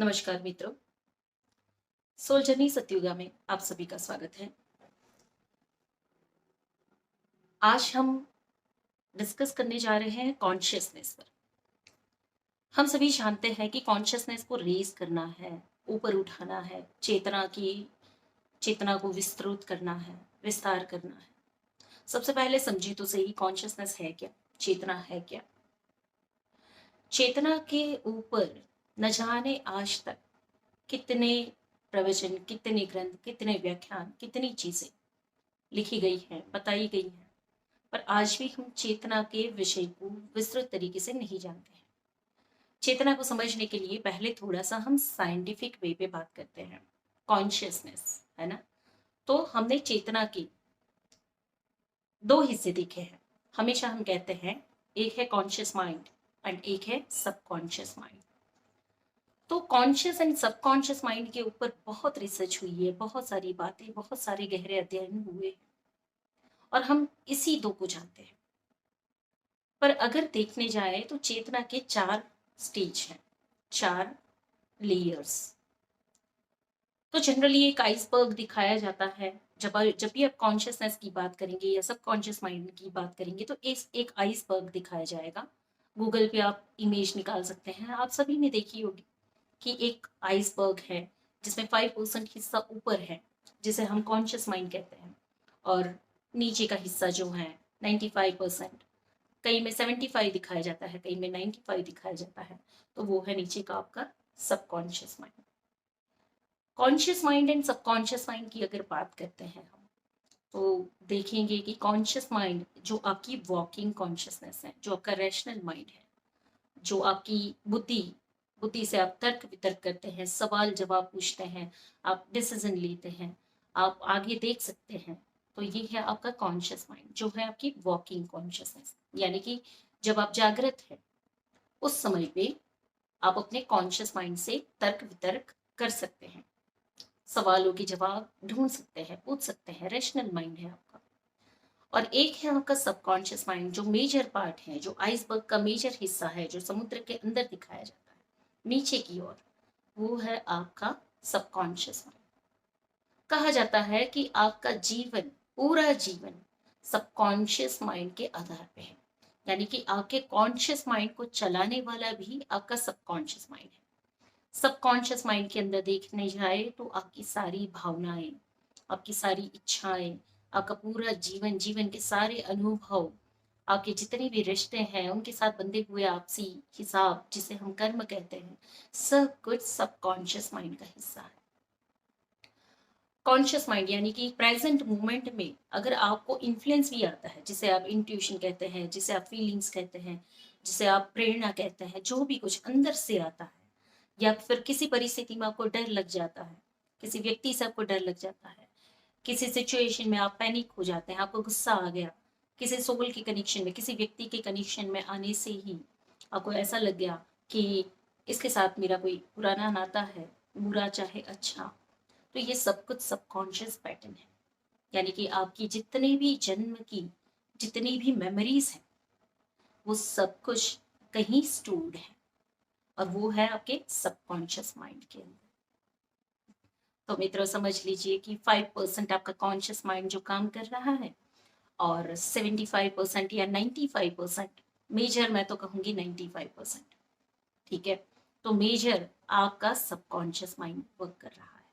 नमस्कार मित्रों। Soul journey Satyuga में आप सभी का स्वागत है। आज हम डिस्कस करने जा रहे हैं कॉन्शियसनेस पर। हम सभी जानते हैं कि कॉन्शियसनेस को रेज करना है, ऊपर उठाना है, चेतना को विस्तृत करना है, विस्तार करना है। सबसे पहले समझिए तो सही, कॉन्शियसनेस है क्या, चेतना है क्या। चेतना के ऊपर न जाने आज तक कितने प्रवचन, कितने ग्रंथ, कितने व्याख्यान, कितनी चीजें लिखी गई हैं, बताई गई हैं, पर आज भी हम चेतना के विषय को विस्तृत तरीके से नहीं जानते हैं। चेतना को समझने के लिए पहले थोड़ा सा हम साइंटिफिक वे पे बात करते हैं। कॉन्शियसनेस है ना, तो हमने चेतना के दो हिस्से देखे हैं। हमेशा हम कहते हैं एक है कॉन्शियस माइंड एंड एक है सबकॉन्शियस माइंड। तो कॉन्शियस एंड सबकॉन्शियस माइंड के ऊपर बहुत रिसर्च हुई है, बहुत सारी बातें, बहुत सारे गहरे अध्ययन हुए और हम इसी दो को जानते हैं। पर अगर देखने जाए तो चेतना के चार स्टेज हैं, चार लेयर्स। तो जनरली एक आइसबर्ग दिखाया जाता है। जब भी आप कॉन्शियसनेस की बात करेंगे या सब कॉन्शियस माइंड की बात करेंगे तो एक आइसबर्ग दिखाया जाएगा। गूगल पे आप इमेज निकाल सकते हैं, आप सभी ने देखी होगी कि एक आइसबर्ग है जिसमें 5% हिस्सा ऊपर है, जिसे हम कॉन्शियस माइंड कहते हैं, और नीचे का हिस्सा जो है 95%, कहीं में 75 दिखाया जाता है, कहीं में 95 दिखाया जाता है, तो वो है नीचे का आपका subconscious mind. Conscious mind and subconscious mind की अगर बात करते हैं हम, तो देखेंगे कि कॉन्शियस माइंड जो आपकी वॉकिंग कॉन्शियसनेस है, जो आपका रैशनल माइंड है, जो आपकी बुद्धि बुद्धि से आप तर्क वितर्क करते हैं, सवाल जवाब पूछते हैं, आप डिसीजन लेते हैं, आप आगे देख सकते हैं, तो ये है आपका कॉन्शियस माइंड, जो है आपकी वॉकिंग कॉन्शियसनेस। यानी कि जब आप जागृत हैं उस समय पे आप अपने कॉन्शियस माइंड से तर्क वितर्क कर सकते हैं, सवालों के जवाब ढूंढ सकते हैं, पूछ सकते हैं, रैशनल माइंड है आपका। और एक है आपका सबकॉन्शियस माइंड, जो मेजर पार्ट है, जो आइसबर्ग का मेजर हिस्सा है, जो समुद्र के अंदर दिखाया जाता है नीचे की ओर, वो है आपका सबकॉन्शियस माइंड। कहा जाता है कि आपका जीवन, पूरा जीवन सबकॉन्शियस माइंड के आधार पे है। यानी कि आपके कॉन्शियस माइंड को चलाने वाला भी आपका सबकॉन्शियस माइंड है। सबकॉन्शियस माइंड के अंदर देखने जाए तो आपकी सारी भावनाएं, आपकी सारी इच्छाएं, आपका पूरा जीवन, जीवन के सारे अनुभव, आपके जितने भी रिश्ते हैं उनके साथ बंधे हुए आपसी हिसाब, जिसे हम कर्म कहते हैं, सब कुछ सबकॉन्शियस माइंड का हिस्सा है। कॉन्शियस माइंड यानी कि प्रेजेंट मोमेंट में अगर आपको इन्फ्लुएंस भी आता है, जिसे आप इंट्यूशन कहते हैं, जिसे आप फीलिंग्स कहते हैं, जिसे आप प्रेरणा कहते हैं, जो भी कुछ अंदर से आता है, या फिर किसी परिस्थिति में आपको डर लग जाता है, किसी व्यक्ति से आपको डर लग जाता है, किसी सिचुएशन में आप पैनिक हो जाते हैं, आपको गुस्सा आ गया, किसी सोल के कनेक्शन में, किसी व्यक्ति के कनेक्शन में आने से ही आपको ऐसा लग गया कि इसके साथ मेरा कोई पुराना नाता है, बुरा चाहे अच्छा, तो ये सब कुछ सबकॉन्शियस पैटर्न है। यानी कि आपकी जितने भी जन्म की जितनी भी मेमोरीज हैं, वो सब कुछ कहीं स्टोर्ड है, और वो है आपके सबकॉन्शियस माइंड के अंदर। तो मित्रों समझ लीजिए कि 5% आपका कॉन्शियस माइंड जो काम कर रहा है, और 75% या 95%, मेजर मैं तो कहूंगी 95%, ठीक है, तो मेजर आपका सबकॉन्शियस माइंड वर्क कर रहा है।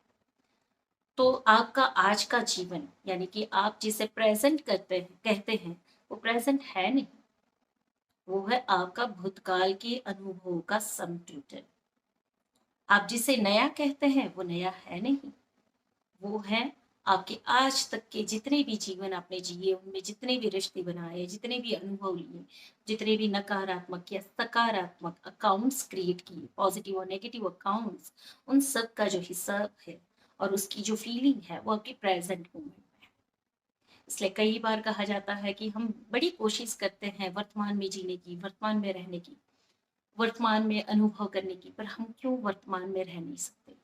तो आपका आज का जीवन, यानी कि आप जिसे प्रेजेंट करते हैं, कहते हैं, वो प्रेजेंट है नहीं, वो है आपका भूतकाल के अनुभवों का सम टोटल। आप जिसे नया कहते हैं वो नया है नहीं, वो है आपके आज तक के जितने भी जीवन आपने जिए, उनमें जितने भी रिश्ते बनाए, जितने भी अनुभव लिए, जितने भी नकारात्मक या सकारात्मक अकाउंट्स क्रिएट किए, पॉजिटिव और नेगेटिव अकाउंट्स, उन सब का जो हिस्सा है और उसकी जो फीलिंग है, वो आपके प्रेजेंट मोमेंट में है। इसलिए कई बार कहा जाता है कि हम बड़ी कोशिश करते हैं वर्तमान में जीने की, वर्तमान में रहने की, वर्तमान में अनुभव करने की, पर हम क्यों वर्तमान में रह नहीं सकते?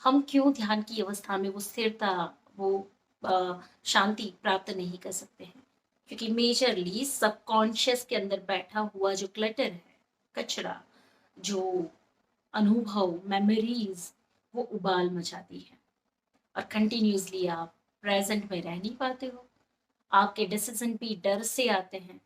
हम क्यों ध्यान की अवस्था में वो स्थिरता, वो शांति प्राप्त नहीं कर सकते हैं? क्योंकि मेजरली सबकॉन्शियस के अंदर बैठा हुआ जो क्लटर है, कचरा, जो अनुभव, मेमोरीज वो उबाल मचाती है और कंटिन्यूसली आप प्रेजेंट में रह नहीं पाते हो। आपके डिसीजन भी डर से आते हैं।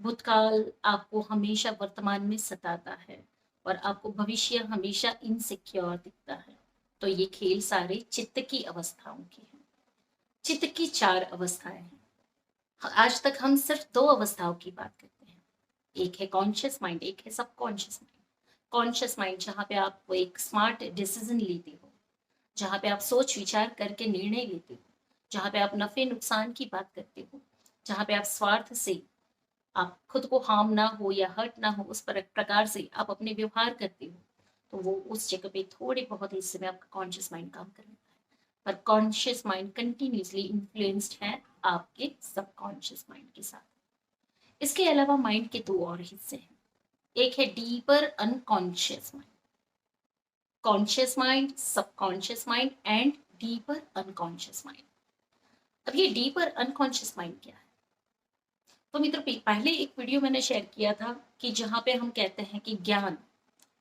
भूतकाल आपको हमेशा वर्तमान में सताता है और आपको भविष्य हमेशा इनसिक्योर दिखता है। तो ये खेल सारे चित्त की अवस्थाओं के हैं। चित्त की 4 अवस्थाएं हैं। आज तक हम सिर्फ 2 अवस्थाओं की बात करते हैं। एक है कॉन्शियस माइंड, एक है सबकॉन्शियस माइंड। कॉन्शियस माइंड जहाँ पे आप एक स्मार्ट डिसीजन लेते हो, जहाँ पे आप सोच विचार करके निर्णय लेते हो, जहाँ पे आप नफे नुकसान की बात करते हो, जहाँ पे आप स्वार्थ से आप खुद को हार्म ना हो या हर्ट ना हो उस प्रकार से आप अपने व्यवहार करते हो, तो वो उस जगह पे थोड़े बहुत हिस्से में आपका कॉन्शियस माइंड काम कर लेता है। पर कॉन्शियस माइंड कंटिन्यूसली इन्फ्लुएंस्ड है आपके सबकॉन्शियस माइंड के साथ। इसके अलावा माइंड के 2 और हिस्से हैं। एक है deeper unconscious mind, conscious mind, subconscious mind and deeper unconscious mind. अब ये डीपर अनकॉन्शियस माइंड क्या है? तो मित्रों, पहले एक वीडियो मैंने शेयर किया था कि जहाँ पे हम कहते हैं कि ज्ञान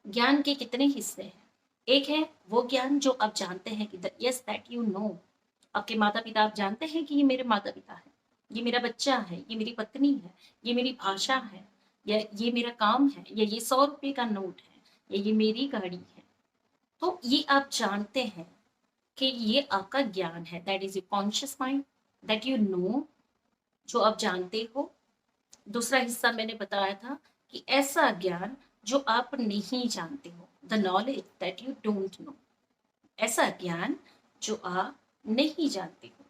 ज्ञान के कितने हिस्से हैं। एक है वो ज्ञान जो आप जानते हैं कि यस दैट यू नो, आपके माता पिता, आप जानते हैं कि ये मेरे माता पिता है, ये मेरा बच्चा है, ये मेरी पत्नी है, ये मेरी भाषा है, या ये मेरा काम है, या ये 100 रुपए का नोट है, या ये मेरी गाड़ी है। तो ये आप जानते हैं कि ये आपका ज्ञान है। That is a conscious mind, that you know, जो आप जानते हो। दूसरा हिस्सा मैंने बताया था कि ऐसा ज्ञान जो आप नहीं जानते हो, the knowledge that you don't no, ऐसा ज्ञान जो आप नहीं जानते हो,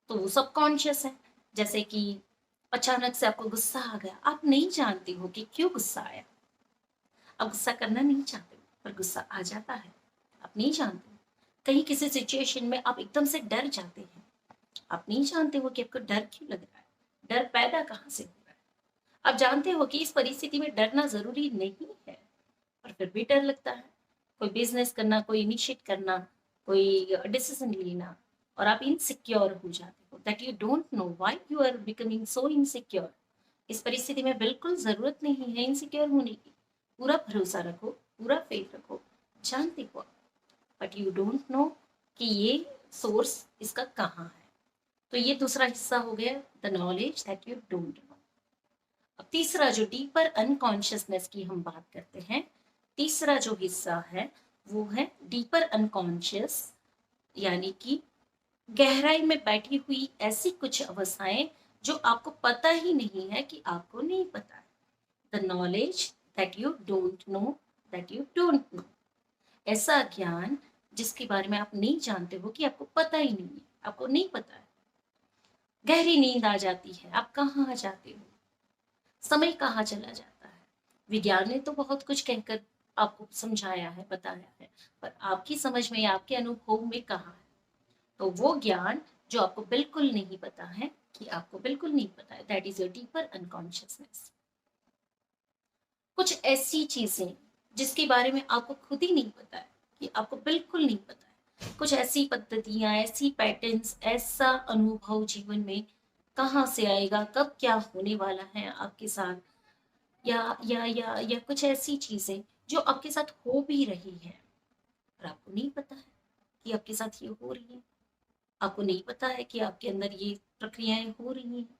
तो वो सबकॉन्शियस है। जैसे कि अचानक से आपको गुस्सा आ गया, आप नहीं जानते हो कि क्यों गुस्सा आया, आप गुस्सा करना नहीं चाहते हो पर गुस्सा आ जाता है, आप नहीं जानते हो। कहीं किसी सिचुएशन में आप एकदम से डर जाते हैं, आप नहीं जानते हो कि आपको डर क्यों लग रहा है, डर पैदा कहाँ से हो रहा है। आप जानते हो कि इस परिस्थिति में डरना जरूरी नहीं है, पर फिर भी डर लगता है। कोई बिजनेस करना, कोई इनिशिएट करना, कोई डिसीजन लेना, और आप इनसिक्योर हो जाते हो, that you don't know why you are becoming so insecure. इस परिस्थिति में बिल्कुल जरूरत नहीं है इनसिक्योर होने की। पूरा भरोसा रखो, पूरा फेथ रखो, जानते हो, बट यू डोंट नो कि ये सोर्स इसका कहाँ है। तो ये दूसरा हिस्सा हो गया, the knowledge that you don't no. अब तीसरा, जो डीपर अनकॉन्शियसनेस की हम बात करते हैं, तीसरा जो हिस्सा है वो है डीपर अनकॉन्शियस, यानी कि गहराई में बैठी हुई ऐसी कुछ अवस्थाएं जो आपको पता ही नहीं है कि आपको नहीं पता है। The knowledge that you don't no, that you don't no, ऐसा ज्ञान जिसके बारे में आप नहीं जानते हो, कि आपको पता ही नहीं है, आपको नहीं पता है। गहरी नींद आ जाती है, आप कहाँ आ जाते हो, समय कहाँ चला जाता है। विज्ञान ने तो बहुत कुछ कहकर आपको समझाया है, बताया है, पर आपकी समझ में, आपके अनुभव में कहाँ है। तो वो ज्ञान जो आपको बिल्कुल नहीं पता है, कि आपको बिल्कुल नहीं पता है, that is your deeper unconsciousness. कुछ ऐसी चीजें जिसके बारे में आपको खुद ही नहीं पता है, कि आपको बिल्कुल नहीं पता है। कुछ ऐसी पद्धतियां, ऐसी पैटर्न्स, ऐसा अनुभव जीवन में कहाँ से आएगा, कब क्या होने वाला है आपके साथ, या कुछ ऐसी चीजें जो आपके साथ हो भी रही है, और आपको नहीं पता है कि आपके साथ ये हो रही है। आपको नहीं पता है कि आपके अंदर ये प्रक्रियाएं हो रही हैं।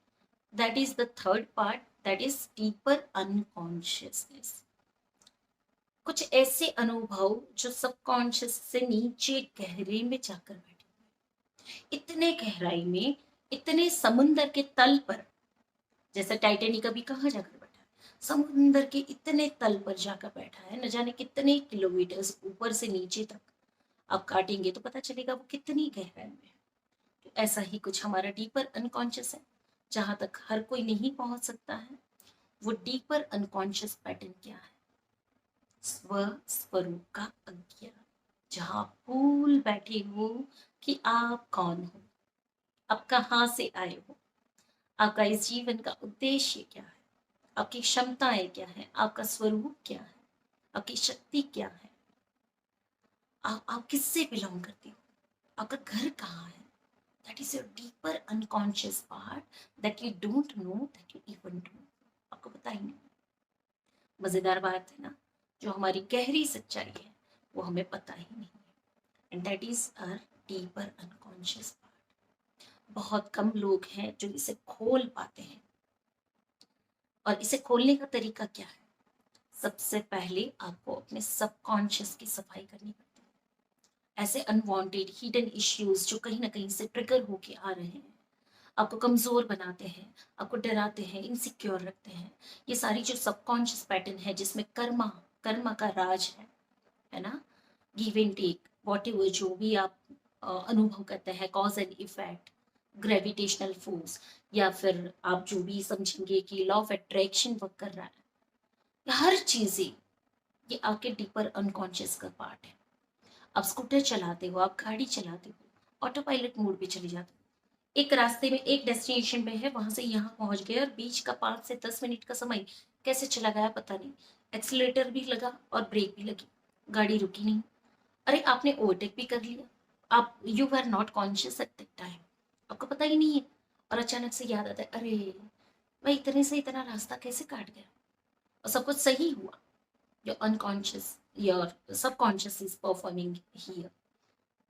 That is the third part, that is deeper unconsciousness. कुछ ऐसे अनुभव जो सबकॉन्शियस से नीचे गहरे में जाकर बैठे हुए, इतने गहराई में, इतने समुंदर के तल पर, जैसे टाइटेनिक अभी कहाँ जाकर बैठा है, समुंदर के इतने तल पर जाकर बैठा है, न जाने कितने किलोमीटर्स ऊपर से नीचे तक। आप काटेंगे तो पता चलेगा वो कितनी गहराई में है। तो ऐसा ही कुछ हमारा डीपर अनकॉन्शियस है, जहां तक हर कोई नहीं पहुंच सकता है। वो डीपर अनकॉन्शियस पैटर्न क्या है? स्व स्वरूप का अज्ञान, जहां आप भूल बैठे हो कि आप कौन हो, आप कहाँ से आए हो, आपका इस जीवन का उद्देश्य क्या है, आपकी क्षमताएं क्या है, आपका स्वरूप क्या है, आपकी शक्ति क्या है, आप किससे बिलोंग करते हो, आपका घर कहाँ है। That is your deeper unconscious part, that you don't no, that you even don't, आपको पता ही नहीं। मजेदार बात है ना, जो हमारी गहरी सच्चाई है, वो हमें पता ही नहीं है। And that is our deeper unconscious part. बहुत कम लोग हैं जो इसे खोल पाते हैं। और इसे खोलने का तरीका क्या है? सबसे पहले आपको अपने सबकॉन्शियस की सफाई करनी पड़ती है। ऐसे अनवांटेड हिडन इश्यूज जो कहीं ना कहीं से ट्रिगर होके आ रहे हैं, आपको कमजोर बनाते हैं, आपको डराते हैं, इनसिक्योर रखते हैं, ये सारी जो सबकॉन्शियस पैटर्न है जिसमें कर्मा कर्मा का राज है ना, give and take, whatever जो भी आप अनुभव करते हैं, cause and effect, gravitational force, या फिर आप जो भी समझेंगे कि लॉ ऑफ अट्रैक्शन वर्क कर रहा है, हर चीजें ये आपके डीपर अनकॉन्शियस का पार्ट है। आप स्कूटर चलाते हो, आप गाड़ी चलाते हो, ऑटो पायलट मोड पे चले जाते हो, एक रास्ते में एक डेस्टिनेशन पे है, वहां से यहाँ पहुंच गए और बीच का 5 से 10 मिनट का समय कैसे चला गया पता नहीं। एक्सीलेटर भी लगा और ब्रेक भी लगी, गाड़ी रुकी नहीं। अरे आपने ओवरटेक भी कर लिया, आप you are not conscious at that time, आपको पता ही नहीं है। और अचानक से याद आता है, अरे मैं इतने से इतना रास्ता कैसे काट गया, और सब कुछ सही हुआ। Your unconscious, your subconscious is performing here.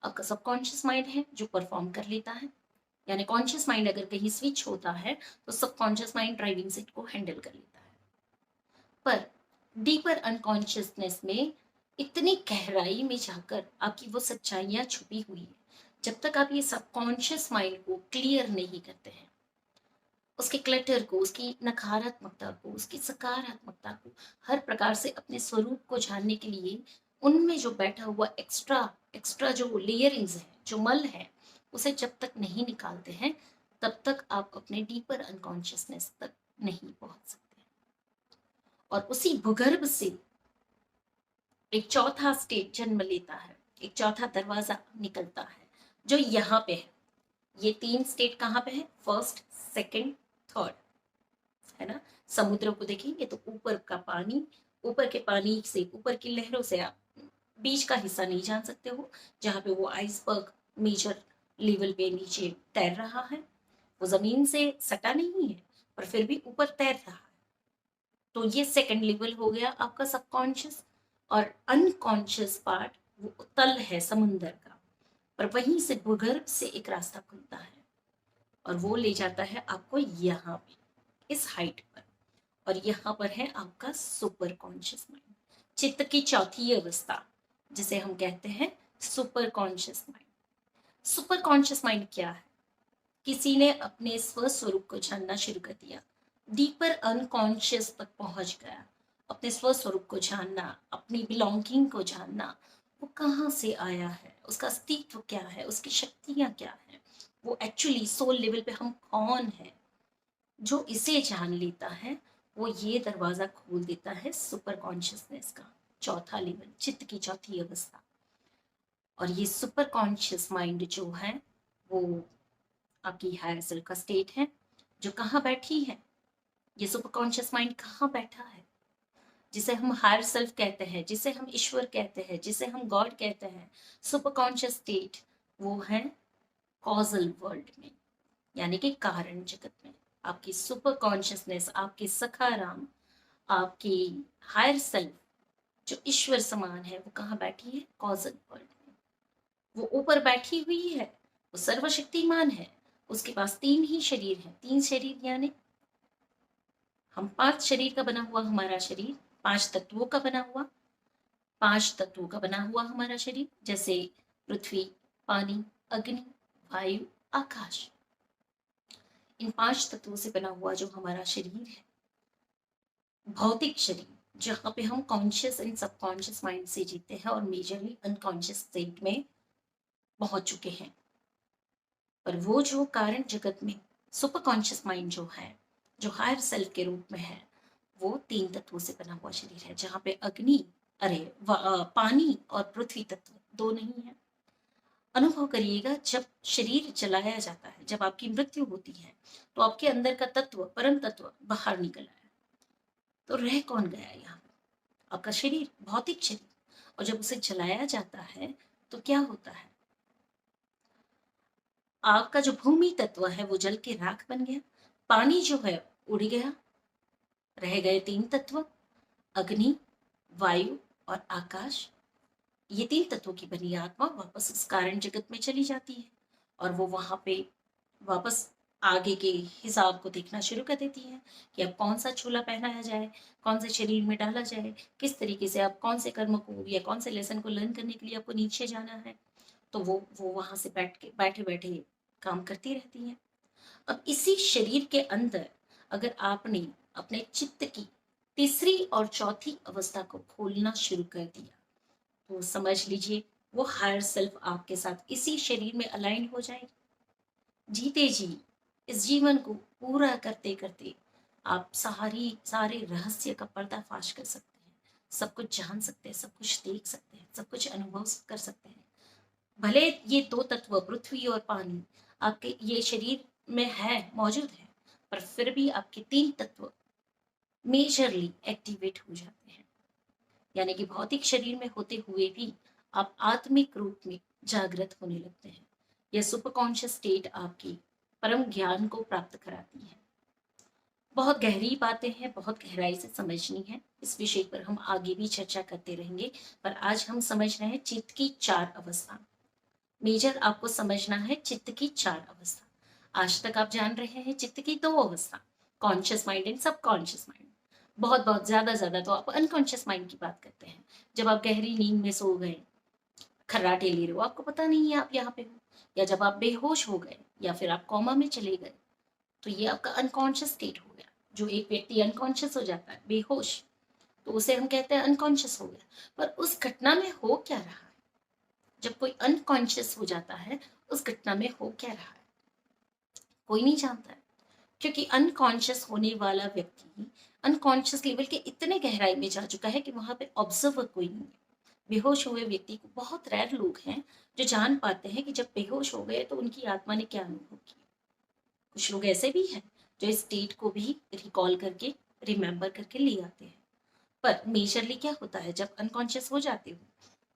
आपका सबकॉन्शियस माइंड है जो परफॉर्म कर लेता है, यानी कॉन्शियस माइंड अगर कहीं स्विच होता है तो सबकॉन्शियस माइंड ड्राइविंग सीट को हैंडल कर लेता है। पर डीपर अनकॉन्शियसनेस में इतनी गहराई में जाकर आपकी वो सच्चाइयां छुपी हुई है, जब तक आप ये सबकॉन्शियस माइंड को क्लियर नहीं करते हैं, उसके क्लटर को, उसकी नकारात्मकता को, उसकी सकारात्मकता को, हर प्रकार से अपने स्वरूप को जानने के लिए उनमें जो बैठा हुआ एक्स्ट्रा एक्स्ट्रा जो लेयरिंग्स है, जो मल है, उसे जब तक नहीं निकालते हैं, तब तक आप अपने डीपर अनकॉन्शियसनेस तक नहीं पहुंच सकते। और उसी भूगर्भ से एक चौथा स्टेट जन्म लेता है, एक चौथा दरवाजा निकलता है, जो यहाँ पे है। ये 3 स्टेट कहाँ पे है? फर्स्ट, सेकंड, थर्ड, है ना। समुद्र को देखेंगे तो ऊपर का पानी, ऊपर के पानी से, ऊपर की लहरों से आप बीच का हिस्सा नहीं जान सकते हो, जहाँ पे वो आइसबर्ग मेजर लेवल पे नीचे तैर रहा है। वो जमीन से सटा नहीं है, पर फिर भी ऊपर तैर रहा है। तो ये सेकंड लेवल हो गया आपका सबकॉन्शियस। और अनकॉन्शियस पार्ट वो तल है समुंदर का, पर वहीं से भूगर्भ से एक रास्ता खुलता है और वो ले जाता है आपको यहाँ पे, इस हाइट पर। और यहाँ पर है आपका सुपर कॉन्शियस माइंड, चित्त की चौथी अवस्था, जिसे हम कहते हैं super conscious mind. Super conscious mind क्या है? किसी ने अपने स्व स्वरूप को जानना शुरू कर दिया, डीपर अनकॉन्शियस तक पहुंच गया, अपने स्व स्वरूप को जानना, अपनी बिलोंगिंग को जानना, वो कहाँ से आया है, उसका अस्तित्व क्या है, उसकी शक्तियां क्या है, वो एक्चुअली सोल लेवल पे हम कौन है। जो इसे जान लेता है वो ये दरवाजा खोल देता है सुपर कॉन्शियसनेस का चौथा लेवल, चित्त की चौथी अवस्था। और ये सुपर कॉन्शियस माइंड जो है वो आपकी हायर सेल्फ का स्टेट है, जो कहाँ बैठी है? ये सुपर कॉन्शियस माइंड कहाँ बैठा है? जिसे हम हायर सेल्फ कहते हैं, जिसे हम ईश्वर कहते हैं, जिसे हम गॉड कहते हैं, सुपर कॉन्शियस स्टेट वो है कॉजल वर्ल्ड में, यानी कि कारण जगत में। आपकी सुपर कॉन्शियसनेस, आपकी सखा राम, आपकी हायर सेल्फ जो ईश्वर समान है, वो कहाँ बैठी है? कॉजल वर्ल्ड में। वो ऊपर बैठी हुई है, वो सर्वशक्तिमान है, उसके पास 3 ही शरीर हैं। 3 शरीर यानी हम 5 शरीर का बना हुआ हमारा शरीर, 5 तत्वों का बना हुआ, 5 तत्वों का बना हुआ हमारा शरीर, जैसे पृथ्वी, पानी, अग्नि, वायु, आकाश। इन 5 तत्वों से बना हुआ जो हमारा शरीर है, भौतिक शरीर, जहाँ पे हम कॉन्शियस एंड सबकॉन्शियस माइंड से जीते हैं और मेजरली अनकॉन्शियस स्टेट में पहुंच चुके हैं। पर वो जो कारण जगत में सुपर कॉन्शियस माइंड जो है, जो हायर सेल्फ के रूप में है, वो 3 तत्वों से बना हुआ शरीर है, जहाँ पे अग्नि, अरे पानी और पृथ्वी तत्व 2 नहीं है। अनुभव करिएगा, जब शरीर जलाया जाता है, जब आपकी मृत्यु होती है, तो आपके अंदर का तत्व, परम तत्व बाहर निकल आया, तो रह कौन गया यहाँ पे? आपका शरीर, भौतिक शरीर। और जब उसे जलाया जाता है तो क्या होता है? आपका जो भूमि तत्व है वो जल के राख बन गया, पानी जो है उड़ गया, रह गए 3 तत्व, अग्नि, वायु और आकाश, ये 3 तत्वों की बनी आत्मा वापस इस कारण जगत में चली जाती है और वो वहाँ पे वापस आगे के हिसाब को देखना शुरू कर देती है कि अब कौन सा चोला पहनाया जाए, कौन से शरीर में डाला जाए, किस तरीके से आप कौन से कर्म को या कौन से लेसन को लर्न करने के लिए आपको नीचे जाना है। तो वो वहाँ से बैठे बैठे काम करती रहती हैं। अब इसी शरीर के अंदर अगर आपने अपने चित्त की तीसरी और चौथी अवस्था को खोलना शुरू कर दिया, तो समझ लीजिए वो हायर सेल्फ आपके साथ इसी शरीर में अलाइन हो जाएगी। जीते जी इस जीवन को पूरा करते करते आप सारे रहस्य का पर्दाफाश कर सकते हैं, सब कुछ जान सकते हैं, सब कुछ देख सकते हैं, सब कुछ अनुभव कर सकते हैं। भले ये 2 तत्व पृथ्वी और पानी आपके ये शरीर में है, मौजूद है, पर फिर भी आपके 3 तत्व मेजरली एक्टिवेट हो जाते हैं। यानी कि भौतिक शरीर में होते हुए भी आप आत्मिक रूप में जागृत होने लगते हैं। यह सुपर कॉन्शियस स्टेट आपकी परम ज्ञान को प्राप्त कराती है। बहुत गहरी बातें हैं, बहुत गहराई से समझनी है। इस विषय पर हम आगे भी चर्चा करते रहेंगे, पर आज हम समझ रहे हैं चित्त की 4 अवस्था। मेजर आपको समझना है चित्त की 4 अवस्था। आज तक आप जान रहे हैं चित्त की 2 अवस्था, कॉन्शियस माइंड एंड सब कॉन्शियस माइंड। बहुत बहुत ज्यादा तो आप अनकॉन्शियस माइंड की बात करते हैं। जब आप गहरी नींद में सो गए, खर्राटे ले रहे हो, आपको पता नहीं है आप यहाँ पे हो, या जब आप बेहोश हो गए या फिर आप कोमा में चले गए, तो ये आपका अनकॉन्शियस स्टेट हो गया। जो एक व्यक्ति अनकॉन्शियस हो जाता है, बेहोश, तो उसे हम कहते हैं अनकॉन्शियस हो गया। पर उस घटना में हो क्या रहा है? जब कोई अनकॉन्शियस हो जाता है, उस घटना में हो क्या रहा है कोई नहीं जानता है, क्योंकि अनकॉन्शियस होने वाला व्यक्ति अनकॉन्शियस लेवल के इतने गहराई में जा चुका है कि वहां पे ऑब्जर्वर कोई नहीं है। बेहोश हुए व्यक्ति को बहुत रेयर लोग हैं जो जान पाते हैं कि जब बेहोश हो गए तो उनकी आत्मा ने क्या अनुभव किया। कुछ लोग ऐसे भी हैं जो इस स्टेट को भी रिकॉल करके, रिमेम्बर करके ले आते हैं। पर मेजरली क्या होता है, जब अनकॉन्शियस हो जाते हो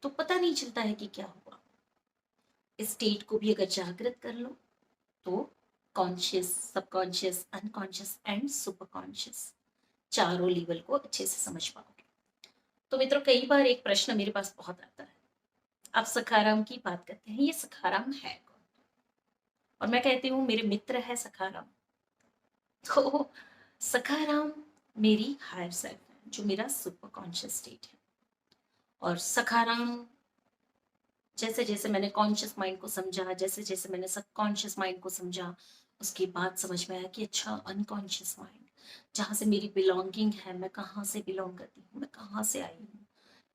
तो पता नहीं चलता है कि क्या हुआ। इस स्टेट को भी अगर जागृत कर लो तो conscious, subconscious, unconscious and super conscious, चारों लेवल को अच्छे से समझ पाओगे। तो मित्रों, कई बार एक प्रश्न मेरे पास बहुत आता है, आप सखाराम की बात करते हैं, ये सखाराम है कौन? और मैं कहती हूँ मेरे मित्र है सखाराम। तो सखाराम मेरी हायर सेल्फ है, जो मेरा सुपर कॉन्शियस स्टेट है। और सखाराम, जैसे जैसे मैंने कॉन्शियस माइंड को समझा, जैसे जैसे मैंने सबकॉन्शियस माइंड को समझा, उसके बाद समझ में आया कि अच्छा, अनकॉन्शियस माइंड जहाँ से मेरी बिलोंगिंग है, मैं कहाँ से बिलोंग करती हूँ, मैं कहाँ से आई हूँ,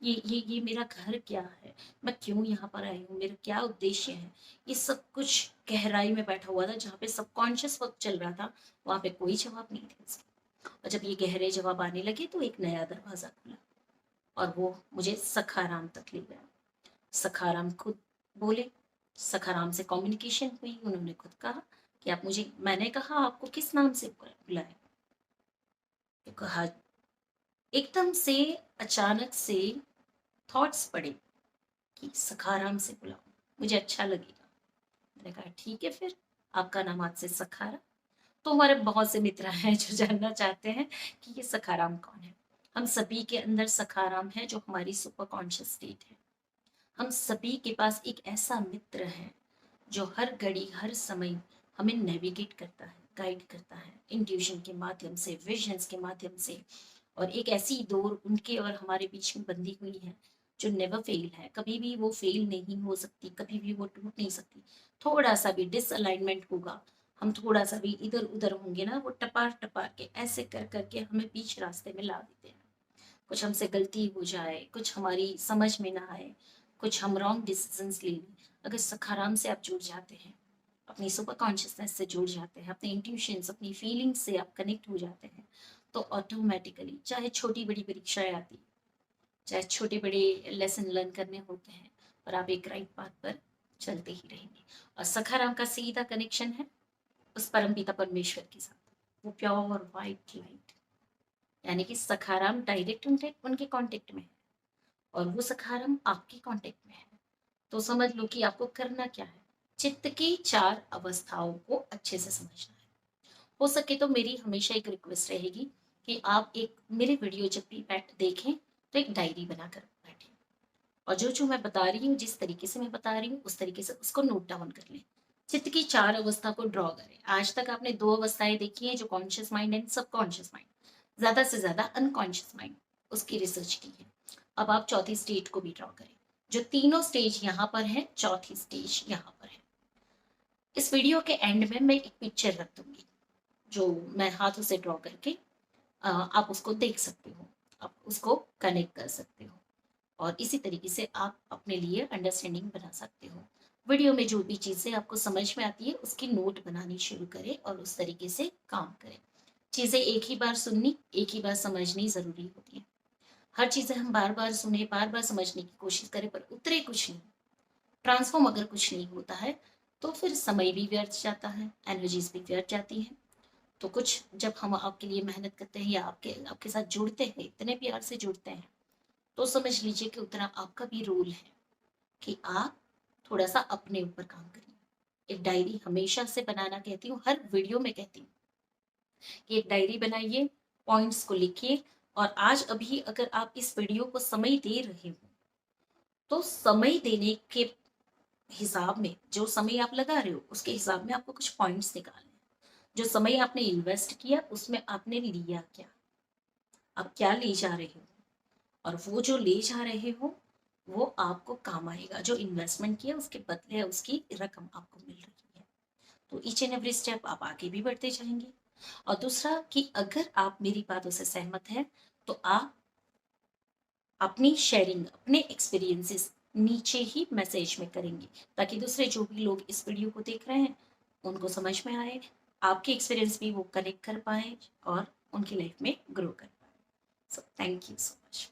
ये मेरा घर क्या है, मैं क्यों यहाँ पर आई हूँ, मेरा क्या उद्देश्य है, ये सब कुछ गहराई में बैठा हुआ था। जहाँ पे सबकॉन्शियस वक्त चल रहा था, वहाँ पे कोई जवाब नहीं थे इसके। और जब ये गहरे जवाब आने लगे तो एक नया दरवाजा खुला और वो मुझे सखाराम तक ले गया। सखाराम खुद बोले, सखाराम से कम्युनिकेशन हुई, उन्होंने खुद कहा कि आप मुझे, मैंने कहा आपको किस नाम से बुलाए, तो कहा एकदम से अचानक से थॉट्स पड़े कि सखाराम से बुलाओ, मुझे अच्छा लगेगा। मैंने कहा ठीक है, फिर आपका नाम आज से सखाराम। तो हमारे बहुत से मित्र हैं जो जानना चाहते हैं कि ये सखाराम कौन है। हम सभी के अंदर सखाराम है, जो हमारी सुपर कॉन्शियस स्टेट है। हम सभी के पास एक ऐसा मित्र है जो हर घड़ी हर समय हमें नेविगेट करता है, गाइड करता है, इंट्यूशन के माध्यम से, विजन्स के माध्यम से। और एक ऐसी डोर उनके और हमारे बीच में बंधी हुई है जो नेवर फेल है, कभी भी वो फेल नहीं हो सकती, कभी भी वो टूट नहीं सकती। थोड़ा सा भी डिसअलाइनमेंट होगा, हम थोड़ा सा भी इधर उधर होंगे ना, वो टपार टपार के ऐसे कर करके हमें बीच रास्ते में ला देते हैं। कुछ हमसे गलती हो जाए, कुछ हमारी समझ में ना आए, कुछ हम रॉन्ग डिसीजंस ले लें, अगर सखाराम से आप जुड़ जाते हैं, अपनी सुपर कॉन्शियसनेस से जुड़ जाते हैं, अपने इंट्यूशंस, अपनी फीलिंग्स से आप कनेक्ट हो जाते हैं, तो ऑटोमेटिकली चाहे छोटी बड़ी परीक्षाएं आती, चाहे छोटे बड़े लेसन लर्न करने होते हैं, पर आप एक राइट पाथ पर चलते ही रहेंगे। और सखाराम का सीधा कनेक्शन है उस परमपिता परमेश्वर के साथ, वो प्योर वाइट लाइट, यानी कि सखाराम डायरेक्ट उनके उनके कांटेक्ट में है और वो सखाराम आपके कांटेक्ट में है। तो समझ लो कि आपको करना क्या है, चित्त की 4 अवस्थाओं को अच्छे से समझना है। हो सके तो मेरी हमेशा एक रिक्वेस्ट रहेगी कि आप एक मेरे वीडियो जब भी बैठ देखें तो एक डायरी बनाकर बैठे और जो जो मैं बता रही हूँ, जिस तरीके से मैं बता रही हूँ, उस तरीके से उसको नोट डाउन कर लें। चित्त की 4 अवस्था को ड्रॉ करें। आज तक आपने 2 अवस्थाएं देखी हैं, जो conscious mind and subconscious mind, ज्यादा से ज्यादा अनकॉन्शियस माइंड, उसकी रिसर्च की है। अब आप चौथी स्टेज को भी ड्रॉ करें। जो तीनों स्टेज यहाँ पर है, चौथी स्टेज यहाँ पर है। इस वीडियो के एंड में मैं एक पिक्चर रख दूंगी, जो मैं हाथों से ड्रॉ करके आप उसको देख सकते हो, आप उसको कनेक्ट कर सकते हो और इसी तरीके से आप अपने लिए अंडरस्टैंडिंग बना सकते हो। वीडियो में जो भी चीज़ें आपको समझ में आती है उसकी नोट बनानी शुरू करें और उस तरीके से काम करें। चीज़ें एक ही बार सुननी, एक ही बार समझनी ज़रूरी होती है। हर चीज़ें हम बार बार सुने, बार बार समझने की कोशिश करें पर उतरे कुछ नहीं, ट्रांसफॉर्म अगर कुछ नहीं होता है तो फिर समय भी व्यर्थ जाता है, एनर्जीज भी व्यर्थ जाती हैं। तो कुछ जब हम आपके लिए मेहनत करते हैं या आपके आपके साथ जुड़ते हैं, इतने प्यार से जुड़ते हैं, तो समझ लीजिए कि उतना आपका भी रोल है कि आप थोड़ा सा अपने ऊपर काम करिए। एक डायरी हमेशा से बनाना कहती हूँ, हर वीडियो में कहती हूँ कि एक डायरी बनाइए, पॉइंट्स को लिखिए और आज अभी अगर आप इस वीडियो को समय दे रहे हो तो समय देने के हिसाब में, जो समय आप लगा रहे हो उसके हिसाब में आपको कुछ पॉइंट्स निकालने हैं। जो समय आपने इन्वेस्ट किया उसमें आपने लिया क्या, आप क्या ले जा रहे हो, और वो जो ले जा रहे हो वो आपको काम आएगा। जो इन्वेस्टमेंट किया उसके बदले उसकी रकम आपको मिल रही है। तो ईच एंड एवरी स्टेप आप आगे भी बढ़ते जाएंगे। और दूसरा कि अगर आप मेरी बातों से सहमत हैं तो आप अपनी शेयरिंग, अपने एक्सपीरियंसेस नीचे ही मैसेज में करेंगे, ताकि दूसरे जो भी लोग इस वीडियो को देख रहे हैं उनको समझ में आए, आपके एक्सपीरियंस भी वो कनेक्ट कर पाए और उनकी लाइफ में ग्रो कर पाए। So thank you so much.